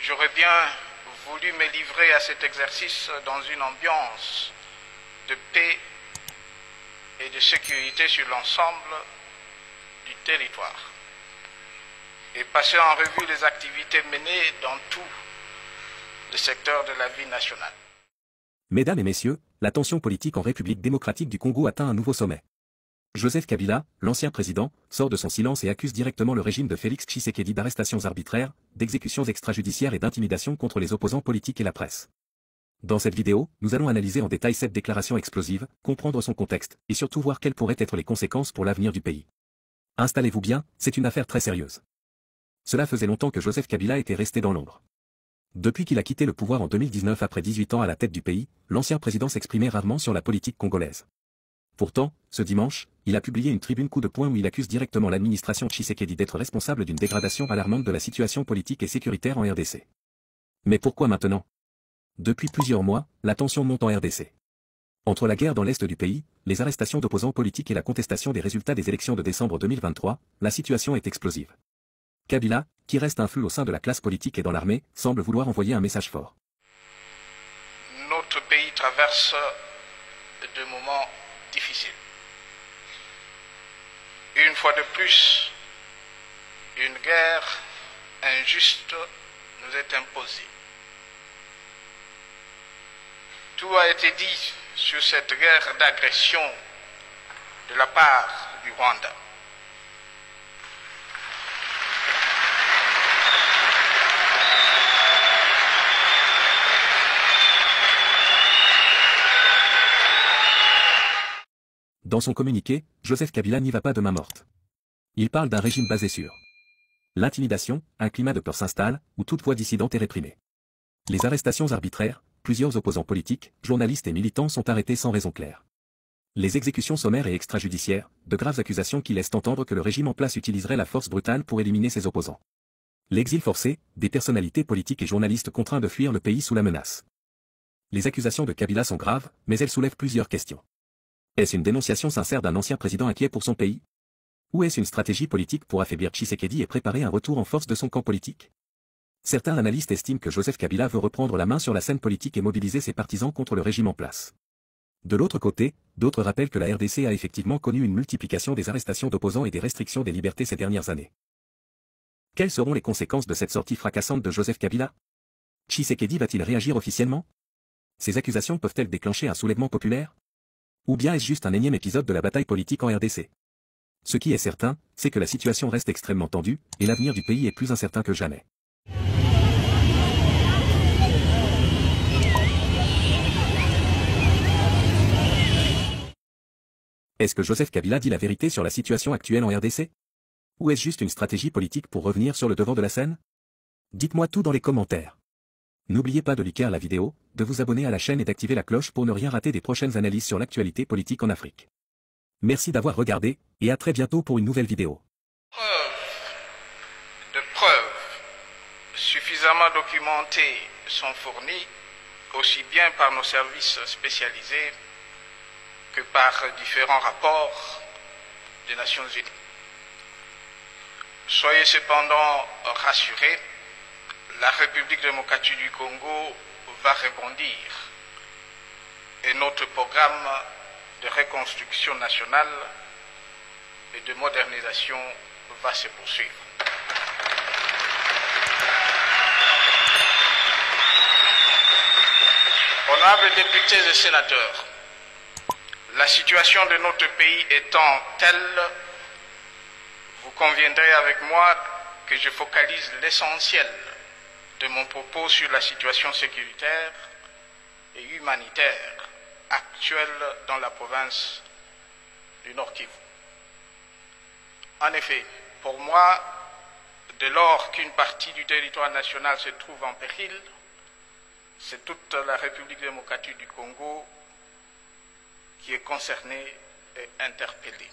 J'aurais bien voulu me livrer à cet exercice dans une ambiance de paix et de sécurité sur l'ensemble du territoire et passer en revue les activités menées dans tout le secteur de la vie nationale. Mesdames et messieurs, la tension politique en République démocratique du Congo atteint un nouveau sommet. Joseph Kabila, l'ancien président, sort de son silence et accuse directement le régime de Félix Tshisekedi d'arrestations arbitraires, d'exécutions extrajudiciaires et d'intimidation contre les opposants politiques et la presse. Dans cette vidéo, nous allons analyser en détail cette déclaration explosive, comprendre son contexte, et surtout voir quelles pourraient être les conséquences pour l'avenir du pays. Installez-vous bien, c'est une affaire très sérieuse. Cela faisait longtemps que Joseph Kabila était resté dans l'ombre. Depuis qu'il a quitté le pouvoir en 2019 après 18 ans à la tête du pays, l'ancien président s'exprimait rarement sur la politique congolaise. Pourtant, ce dimanche, il a publié une tribune coup de poing où il accuse directement l'administration Tshisekedi d'être responsable d'une dégradation alarmante de la situation politique et sécuritaire en RDC. Mais pourquoi maintenant? Depuis plusieurs mois, la tension monte en RDC. Entre la guerre dans l'est du pays, les arrestations d'opposants politiques et la contestation des résultats des élections de décembre 2023, la situation est explosive. Kabila, qui reste influent au sein de la classe politique et dans l'armée, semble vouloir envoyer un message fort. Notre pays traverse de moments difficiles. Une fois de plus, une guerre injuste nous est imposée. Tout a été dit sur cette guerre d'agression de la part du Rwanda. Dans son communiqué, Joseph Kabila n'y va pas de main morte. Il parle d'un régime basé sur l'intimidation, un climat de peur s'installe, où toute voix dissidente est réprimée. Les arrestations arbitraires, plusieurs opposants politiques, journalistes et militants sont arrêtés sans raison claire. Les exécutions sommaires et extrajudiciaires, de graves accusations qui laissent entendre que le régime en place utiliserait la force brutale pour éliminer ses opposants. L'exil forcé, des personnalités politiques et journalistes contraints de fuir le pays sous la menace. Les accusations de Kabila sont graves, mais elles soulèvent plusieurs questions. Est-ce une dénonciation sincère d'un ancien président inquiet pour son pays? Ou est-ce une stratégie politique pour affaiblir Tshisekedi et préparer un retour en force de son camp politique? Certains analystes estiment que Joseph Kabila veut reprendre la main sur la scène politique et mobiliser ses partisans contre le régime en place. De l'autre côté, d'autres rappellent que la RDC a effectivement connu une multiplication des arrestations d'opposants et des restrictions des libertés ces dernières années. Quelles seront les conséquences de cette sortie fracassante de Joseph Kabila? Tshisekedi va-t-il réagir officiellement? Ces accusations peuvent-elles déclencher un soulèvement populaire? Ou bien est-ce juste un énième épisode de la bataille politique en RDC? Ce qui est certain, c'est que la situation reste extrêmement tendue, et l'avenir du pays est plus incertain que jamais. Est-ce que Joseph Kabila dit la vérité sur la situation actuelle en RDC? Ou est-ce juste une stratégie politique pour revenir sur le devant de la scène? Dites-moi tout dans les commentaires. N'oubliez pas de liker la vidéo, de vous abonner à la chaîne et d'activer la cloche pour ne rien rater des prochaines analyses sur l'actualité politique en Afrique. Merci d'avoir regardé, et à très bientôt pour une nouvelle vidéo. Preuves suffisamment documentées sont fournies, aussi bien par nos services spécialisés que par différents rapports des Nations Unies. Soyez cependant rassurés, la République démocratique du Congo va rebondir et notre programme de reconstruction nationale et de modernisation va se poursuivre. Honorables députés et sénateurs, la situation de notre pays étant telle, vous conviendrez avec moi que je focalise l'essentiel de mon propos sur la situation sécuritaire et humanitaire actuelle dans la province du Nord Kivu. En effet, pour moi, dès lors qu'une partie du territoire national se trouve en péril, c'est toute la République démocratique du Congo qui est concernée et interpellée.